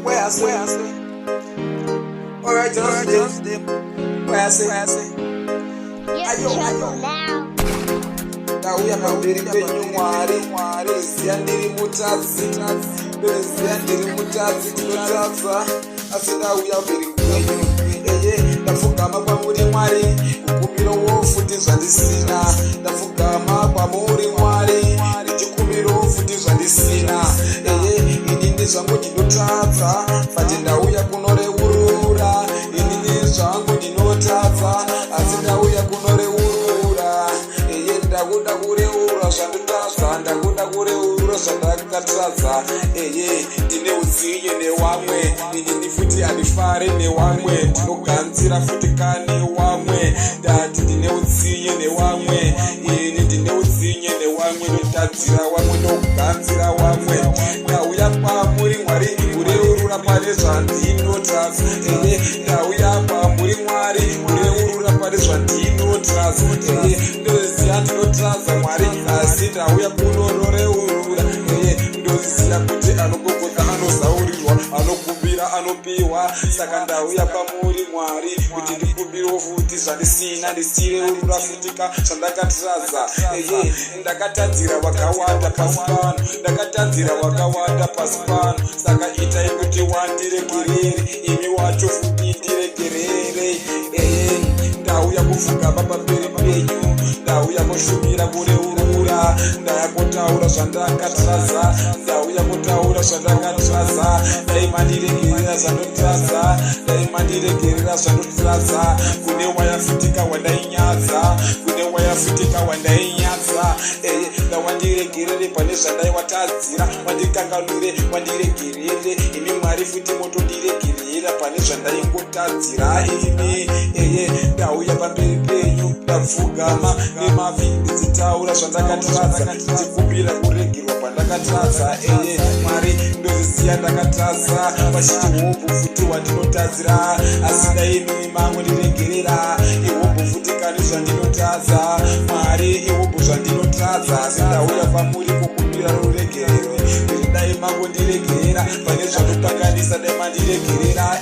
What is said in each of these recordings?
Where I say, alright, just them. Where I say, Trouble now. now we are very Wari, Siandiri Mutazi, Siandiri Mutazi, I said that we are very good. The Fukama Pamuri Mari, Kumiro Footies and the Sina, the Fukama Pamuri Mari, the Kumiro Footies and the Sina, in this Sanguji Nutaza, Fatina Uya Kunore Urura, in this Sanguji Nutaza, I said that we are Kunore Urura, Daguda Ura Sandutaza, Daguda Ura Sandakatraza, Dineuzi, Newame, in the Futi and the Fari, Newame, Tinokanzira Futikani, Wame, that Dineuzi, Newame, in the Neuzi, Newame, Tazira, Wamo, Kanzira, Wame. Now we are Pamuring Wari, Ura Paris and Dinotas, now we are Pamuring Wari, Ura Paris and Dinotas, Notraza Mari, Asita, we are Punore Ura, Dosia Puti, Anogoka, Anosauriwa, Anokubira, Anopiwa, Sakanda, we are Pamuri Mari, which is the Kubiro Futis and the Sina, the Sire Ura Futica, Sandakatraza, Ndakatazira Wakawada Paspan, Ndakatazira Wakawada Paspan, Saka Ita Ikuti Wandire Kiriri, Imiwacho Futire Kiriri, Ndauya Kufuka Baba Peri. Ndauya kushumira kure urura ndayakotaura zvandakatraza ndauya kutaura zvandakatraza daimandiregerera zvandotraza daimandiregerera zvandotraza kune wayafutika wandainyadza kune wayafutika wandainyadza ndawandiregerere pane zvandaiwatadzira wandikanganwire wandiregerere imi Mwari futi motondiregerera pane zvandaingotadzira imi ndauya pamberi penyu ndapfugama nemavi ndichitaura zvandakatraza ndichikumbira kuregerwa pandakatraza Mwari ndoziziya ndakatraza pachiti hobvu futi wandinotadzira asi daimi mamwe ndiregerera ihobvu futi kani zvandinotadza Mwari ihobvu zvandinotadza asi ndauya pamuri kukumbira ruregerero dai mango ndiregerera pane zvanopakanisa dai mandiregerera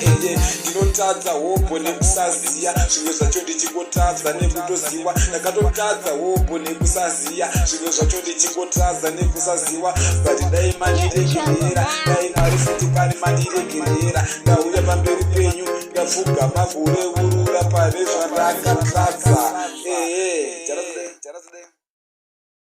ndinotadza hobho nekusaziya zvimwe zvacho ndichingotadza nekutoziwa ndakatotadza hobho nekusaziya zvimwe zvacho ndichingotadza nekusaziwa but dai mandiregerera dai Mwari futi kani mandiregerera ndauya pamberi penyu ndapfugama kure urura pane zvandakatadza